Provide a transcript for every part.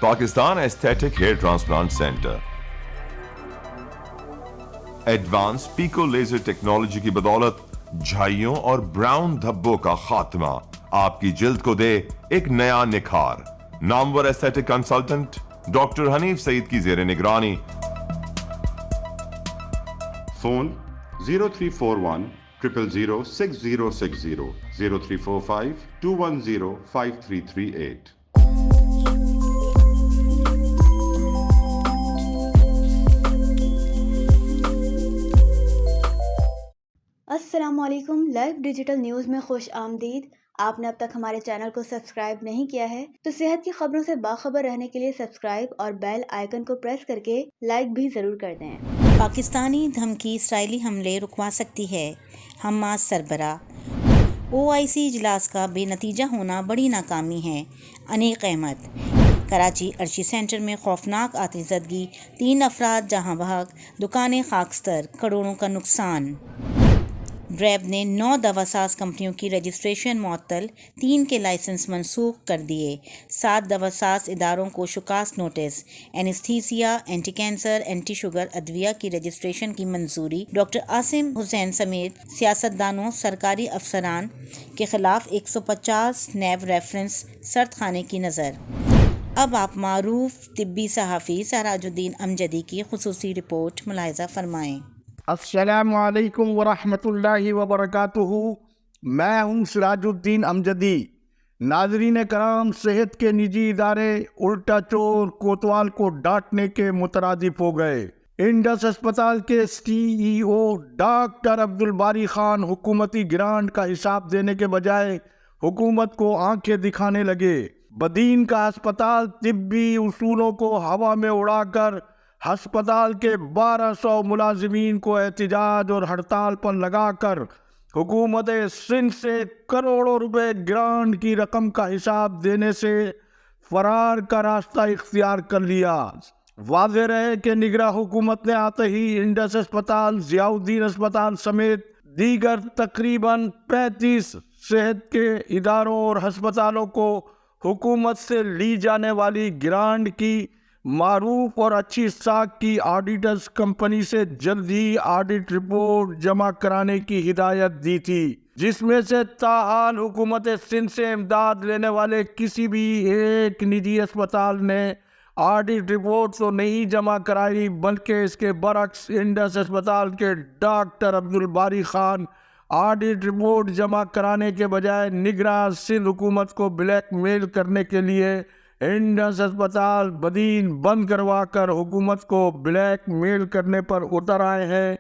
Pakistan aesthetic hair transplant center advance pico laser technology کی بدولت جھائیوں اور براؤن دھبوں کا خاتمہ آپ کی جلد کو دے ایک نیا نکھار. نامور ایستھیٹک کنسلٹنٹ ڈاکٹر حنیف سعید کی زیر نگرانی. فون 0341 000 6060 0345 210 5338. السلام علیکم. لائیو ڈیجیٹل نیوز میں خوش آمدید. آپ نے اب تک ہمارے چینل کو سبسکرائب نہیں کیا ہے تو صحت کی خبروں سے باخبر رہنے کے لیے سبسکرائب اور بیل آئیکن کو پریس کر کے لائک بھی ضرور کر دیں. پاکستانی دھمکی اسرائیلی حملے رکوا سکتی ہے. حماس سربراہ. OIC اجلاس کا بے نتیجہ ہونا بڑی ناکامی ہے. انیق احمد. کراچی ارشی سینٹر میں خوفناک آتش زدگی، 3 افراد جہاں بحق، دکانیں خاکستر، کروڑوں کا نقصان. ریب نے 9 دواساز کمپنیوں کی رجسٹریشن معطل، 3 کے لائسنس منسوخ کر دیے. 7 دواساز اداروں کو شکست notice. Anaesthesia, anti cancer, anti sugar ادویہ کی رجسٹریشن کی منظوری. ڈاکٹر عاصم حسین سمیت سیاستدانوں، سرکاری افسران کے خلاف 150 نیب ریفرنس سرد خانے کی نظر. اب آپ معروف طبی صحافی سراج الدین امجدی کی خصوصی رپورٹ ملاحظہ فرمائیں. السلام علیکم ورحمۃ اللہ وبرکاتہ. میں ہوں سراج الدین امجدی. ناظرین کرام، صحت کے نجی ادارے الٹا چور کوتوال کو ڈانٹنے کے مترادف ہو گئے. انڈس اسپتال کے CEO ڈاکٹر عبدالباری خان حکومتی گرانٹ کا حساب دینے کے بجائے حکومت کو آنکھیں دکھانے لگے. بدین کا ہسپتال طبی اصولوں کو ہوا میں اڑا کر ہسپتال کے 1200 ملازمین کو احتجاج اور ہڑتال پر لگا کر حکومت سندھ سے کروڑوں روپے گرانٹ کی رقم کا حساب دینے سے فرار کا راستہ اختیار کر لیا. واضح رہے کہ نگراں حکومت نے آتے ہی انڈس اسپتال، ضیاء الدین اسپتال سمیت دیگر تقریباً 35 صحت کے اداروں اور ہسپتالوں کو حکومت سے لی جانے والی گرانٹ کی معروف اور اچھی ساکھ کی آڈیٹرز کمپنی سے جلد ہی آڈٹ رپورٹ جمع کرانے کی ہدایت دی تھی، جس میں سے تاحال حکومت سندھ سے امداد لینے والے کسی بھی ایک نجی اسپتال نے آڈٹ رپورٹ تو نہیں جمع کرائی، بلکہ اس کے برعکس انڈس اسپتال کے doctor Abdul Bari Khan audit report جمع کرانے کے بجائے نگراں سندھ حکومت کو بلیک میل کرنے کے لیے انڈس اسپتال بدین بند کروا کر حکومت کو بلیک میل کرنے پر اتر آئے ہیں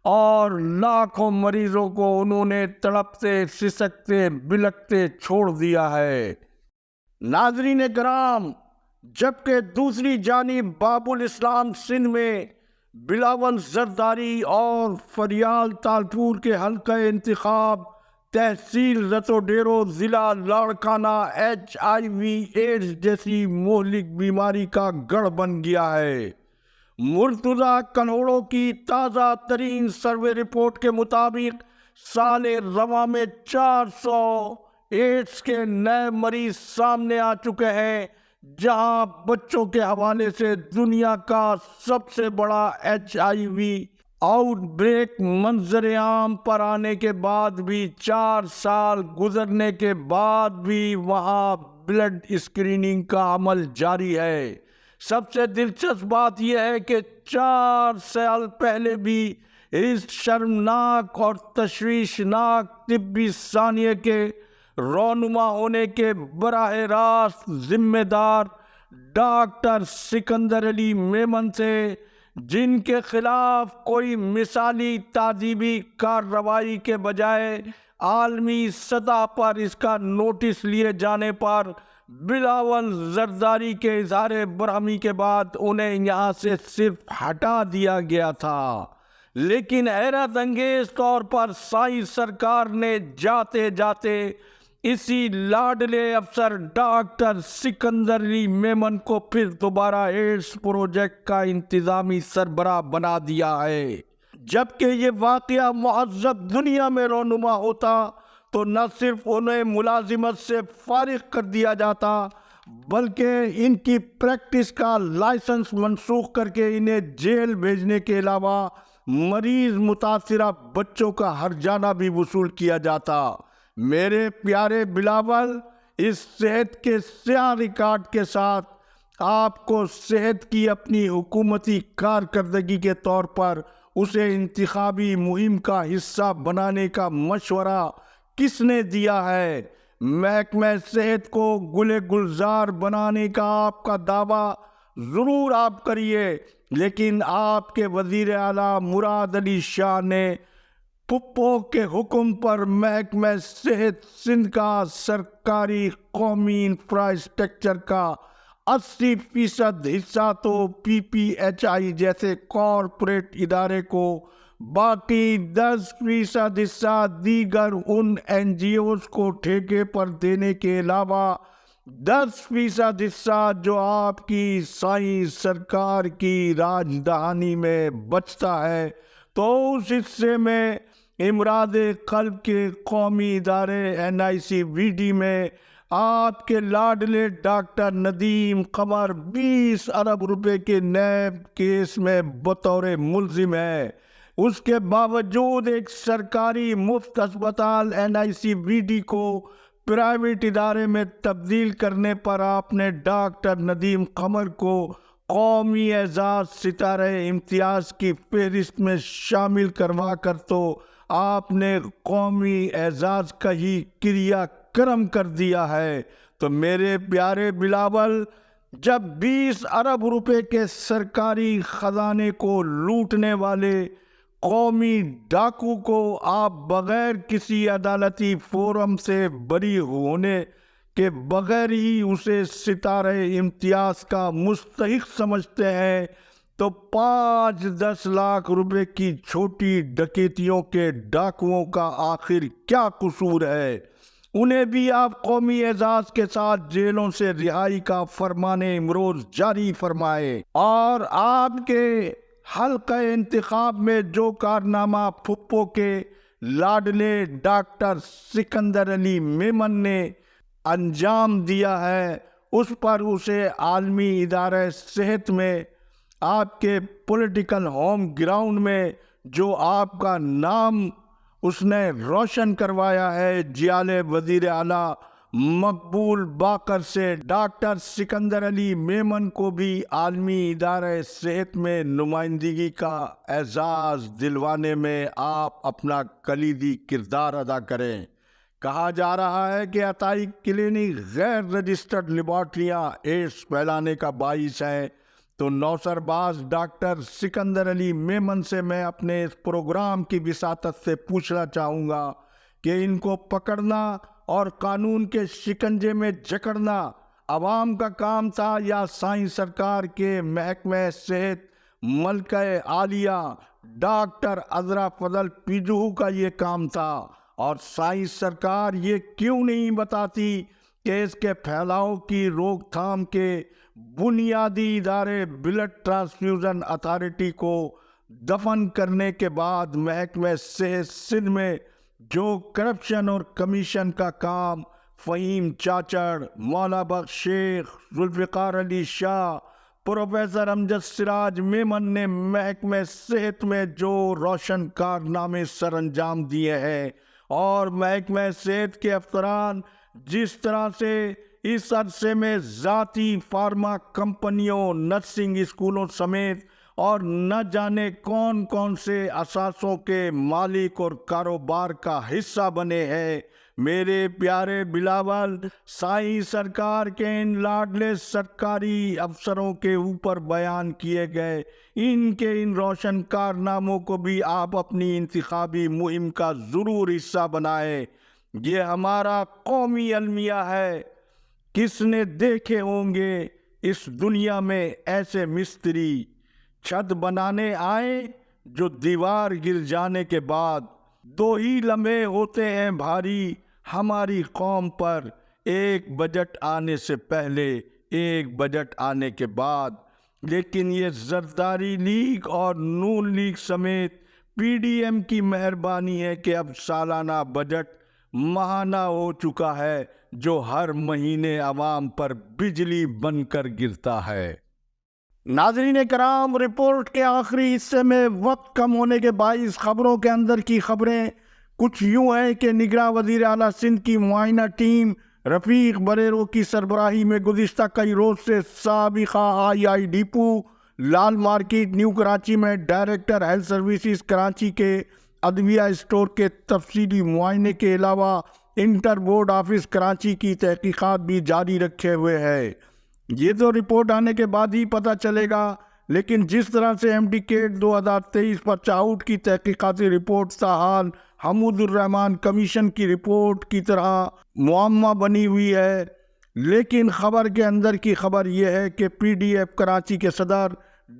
اور لاکھوں مریضوں کو انہوں نے تڑپتے سسکتے بلکتے چھوڑ دیا ہے. ناظرین کرام، جبکہ دوسری جانب باب الاسلام سندھ میں بلاول زرداری اور فریال تالپور کے حلقہ انتخاب تحصیل رتو ڈیرو ضلع لاڑکانہ HIV ایڈز جیسی مہلک بیماری کا گڑھ بن گیا ہے. مرتضی کنوڑوں کی تازہ ترین سروے رپورٹ کے مطابق سال رواں میں 400 ایڈز کے نئے مریض سامنے آ چکے ہیں، جہاں بچوں کے حوالے سے دنیا کا سب سے بڑا HIV آؤٹ بریک منظر عام پر آنے کے بعد بھی 4 سال گزرنے کے بعد بھی وہاں بلڈ اسکریننگ کا عمل جاری ہے. سب سے دلچسپ بات یہ ہے کہ 4 سال پہلے بھی اس شرمناک اور تشویشناک طبی ثانیے کے رونما ہونے کے براہ راست ذمہ دار ڈاکٹر سکندر علی میمن سے، جن کے خلاف کوئی مثالی تعذیبی کارروائی کے بجائے عالمی سطح پر اس کا نوٹس لیے جانے پر بلاول زرداری کے اظہار برہمی کے بعد انہیں یہاں سے صرف ہٹا دیا گیا تھا. لیکن حیرت انگیز طور پر سائیں سرکار نے جاتے جاتے اسی لاڈلے افسر ڈاکٹر سکندر علی میمن کو پھر دوبارہ ایڈز پروجیکٹ کا انتظامی سربراہ بنا دیا ہے. جبکہ یہ واقعہ مہذب دنیا میں رونما ہوتا تو نہ صرف انہیں ملازمت سے فارغ کر دیا جاتا بلکہ ان کی پریکٹس کا لائسنس منسوخ کر کے انہیں جیل بھیجنے کے علاوہ مریض متاثرہ بچوں کا ہرجانہ بھی وصول کیا جاتا۔ میرے پیارے بلاول، اس صحت کے سیاہ ریکارڈ کے ساتھ آپ کو صحت کی اپنی حکومتی کارکردگی کے طور پر اسے انتخابی مہم کا حصہ بنانے کا مشورہ کس نے دیا ہے؟ محکمہ صحت کو گلے گلزار بنانے کا آپ کا دعویٰ ضرور آپ کریے، لیکن آپ کے وزیر اعلیٰ مراد علی شاہ نے پپو کے حکم پر محکمہ صحت سندھ کا سرکاری قومی انفراسٹرکچر کا 80% حصہ تو PPHI جیسے کارپوریٹ ادارے کو، باقی 10% حصہ دیگر ان NGOs کو ٹھیکے پر دینے کے علاوہ 10% حصہ جو آپ کی سائیں سرکار کی راجدھانی میں بچتا ہے، تو اس حصے میں امراض قلب کے قومی ادارے NICVD میں آپ کے لاڈلے ڈاکٹر ندیم قمر 20 ارب روپے کے نیب کیس میں بطور ملزم ہے۔ اس کے باوجود ایک سرکاری مفت اسپتال NICVD کو پرائیویٹ ادارے میں تبدیل کرنے پر آپ نے ڈاکٹر ندیم قمر کو قومی اعزاز ستارہ امتیاز کی فہرست میں شامل کروا کر تو آپ نے قومی اعزاز کا ہی کریا کرم کر دیا ہے۔ تو میرے پیارے بلاول، جب 20 ارب روپے کے سرکاری خزانے کو لوٹنے والے قومی ڈاکو کو آپ بغیر کسی عدالتی فورم سے بری ہونے کے بغیر ہی اسے ستارہ امتیاز کا مستحق سمجھتے ہیں، تو 5-10 لاکھ روپے کی چھوٹی ڈکیتیوں کے ڈاکوؤں کا آخر کیا قصور ہے؟ انہیں بھی آپ قومی اعزاز کے ساتھ جیلوں سے رہائی کا فرمان امروز جاری فرمائے، اور آپ کے حلقہ انتخاب میں جو کارنامہ پھپھو کے لاڈلے ڈاکٹر سکندر علی میمن نے انجام دیا ہے، اس پر اسے عالمی ادارہ صحت میں آپ کے پولیٹیکل ہوم گراؤنڈ میں جو آپ کا نام اس نے روشن کروایا ہے، جیال وزیر اعلیٰ مقبول باقر سے ڈاکٹر سکندر علی میمن کو بھی عالمی ادارہ صحت میں نمائندگی کا اعزاز دلوانے میں آپ اپنا کلیدی کردار ادا کریں۔ کہا جا رہا ہے کہ عطائی کلینک غیر رجسٹرڈ لیبارٹریاں ایڈز پھیلانے کا باعث ہیں، تو نوسر باز ڈاکٹر سکندر علی میمن سے میں اپنے اس پروگرام کی وساطت سے پوچھنا چاہوں گا کہ ان کو پکڑنا اور قانون کے شکنجے میں جکڑنا عوام کا کام تھا یا سائیں سرکار کے محکمہ صحت ملکہ عالیہ ڈاکٹر عذرا فضل پیجوہو کا یہ کام تھا؟ اور سائیں سرکار یہ کیوں نہیں بتاتی کہ اس کے پھیلاؤ کی روک تھام کے بنیادی ادارے بلڈ ٹرانسفیوژن اتھارٹی کو دفن کرنے کے بعد محکمہ صحت سندھ میں جو کرپشن اور کمیشن کا کام فہیم چاچڑ، مولا بخش شیخ، ذوالفقار علی شاہ، پروفیسر امجد سراج میمن نے محکمہ صحت میں جو روشن کارنامے سر انجام دیے ہیں، اور محکمہ صحت کے افسران جس طرح سے اس عرصے میں ذاتی فارما کمپنیوں، نرسنگ اسکولوں سمیت اور نہ جانے کون کون سے اثاثوں کے مالک اور کاروبار کا حصہ بنے ہیں، میرے پیارے بلاول، سائیں سرکار کے ان لاڈلے سرکاری افسروں کے اوپر بیان کیے گئے ان کے ان روشن کارناموں کو بھی آپ اپنی انتخابی مہم کا ضرور حصہ بنائیں۔ یہ ہمارا قومی المیہ ہے۔ کس نے دیکھے ہوں گے اس دنیا میں ایسے مستری چھت بنانے آئے جو دیوار گر جانے کے بعد 2 ہی لمحے ہوتے ہیں بھاری ہماری قوم پر، ایک بجٹ آنے سے پہلے، ایک بجٹ آنے کے بعد۔ لیکن یہ زرداری لیگ اور نون لیگ سمیت PDM کی مہربانی ہے کہ اب سالانہ بجٹ ماہانہ ہو چکا ہے جو ہر مہینے عوام پر بجلی بن کر گرتا ہے۔ ناظرین کرام، رپورٹ کے آخری حصے میں وقت کم ہونے کے باعث خبروں کے اندر کی خبریں کچھ یوں ہیں کہ نگراں وزیر اعلیٰ سندھ کی معائنہ ٹیم رفیق بریرو کی سربراہی میں گزشتہ کئی روز سے سابقہ آئی ڈیپو لال مارکیٹ نیو کراچی میں ڈائریکٹر ہیلتھ سروسز کراچی کے ادویہ اسٹور کے تفصیلی معائنے کے علاوہ انٹر بورڈ آفس کراچی کی تحقیقات بھی جاری رکھے ہوئے ہے۔ یہ تو رپورٹ آنے کے بعد ہی پتہ چلے گا، لیکن جس طرح سے MD-CATE 2023 پر چاؤٹ کی تحقیقاتی رپورٹ تاحال حمود الرحمان کمیشن کی رپورٹ کی طرح معمہ بنی ہوئی ہے، لیکن خبر کے اندر کی خبر یہ ہے کہ PDF کراچی کے صدر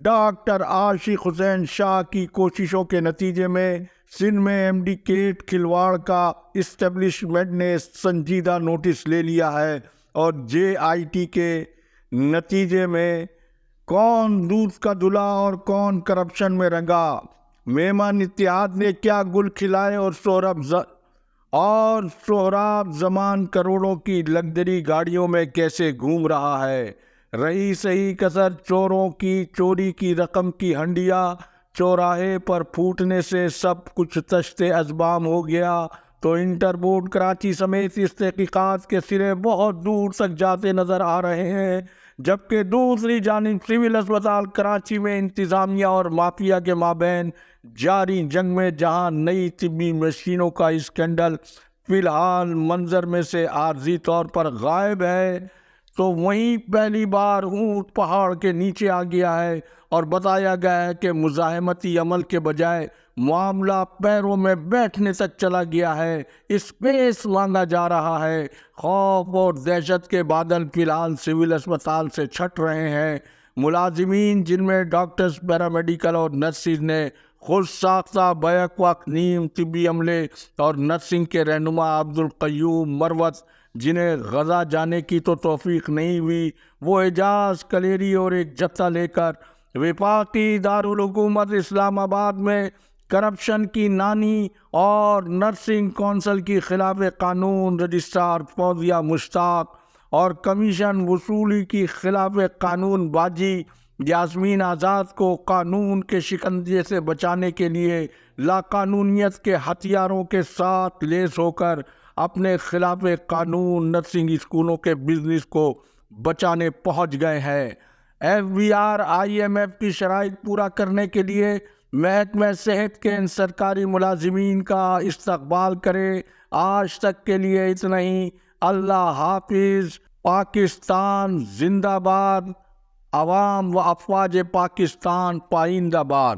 ڈاکٹر عاشق حسین شاہ کی کوششوں کے نتیجے میں سندھ میں MD-CATE کھلواڑ کا اسٹیبلشمنٹ نے سنجیدہ نوٹس لے لیا ہے، اور JIT کے نتیجے میں کون دودھ کا دھلا اور کون کرپشن میں رنگا، مہمان اتحاد نے کیا گل کھلائے اور سہراب زمان کروڑوں کی لگژری گاڑیوں میں کیسے گھوم رہا ہے۔ رہی صحیح کسر چوروں کی چوری کی رقم کی ہنڈیا چوراہے پر پھوٹنے سے سب کچھ تشت ازبام ہو گیا، تو انٹر بورڈ کراچی سمیت اس تحقیقات کے سرے بہت دور تک جاتے نظر آ رہے ہیں، جبکہ دوسری جانب سول اسپتال کراچی میں انتظامیہ اور مافیا کے مابین جاری جنگ میں جہاں نئی طبی مشینوں کا اسکینڈل فی الحال منظر میں سے عارضی طور پر غائب ہے، تو وہیں پہلی بار اونٹ پہاڑ کے نیچے آ گیا ہے اور بتایا گیا ہے کہ مزاحمتی عمل کے بجائے معاملہ پیروں میں بیٹھنے تک چلا گیا ہے، اسپیس مانگا جا رہا ہے۔ خوف اور دہشت کے بادل فی الحال سول اسپتال سے چھٹ رہے ہیں۔ ملازمین جن میں ڈاکٹرز، پیرامیڈیکل اور نرسز نے خود ساختہ بیک وقت نیم طبی عملے اور نرسنگ کے رہنما عبدالقیوم مروت جنہیں غزہ جانے کی تو توفیق نہیں ہوئی، وہ اعجاز کلیری اور ایک جتھا لے کر وفاقی دارالحکومت اسلام آباد میں کرپشن کی نانی اور نرسنگ کونسل کی خلاف قانون رجسٹرار فوزیہ مشتاق اور کمیشن وصولی کی خلاف قانون باجی یاسمین آزاد کو قانون کے شکنجے سے بچانے کے لیے لاقانونیت کے ہتھیاروں کے ساتھ لیس ہو کر اپنے خلاف قانون نرسنگ اسکولوں کے بزنس کو بچانے پہنچ گئے ہیں۔ FBR IMF کی شرائط پورا کرنے کے لیے محکمہ صحت کے ان سرکاری ملازمین کا استقبال کرے۔ آج تک کے لیے اتنا ہی۔ اللہ حافظ۔ پاکستان زندہ باد۔ عوام و افواج پاکستان پائندہ باد۔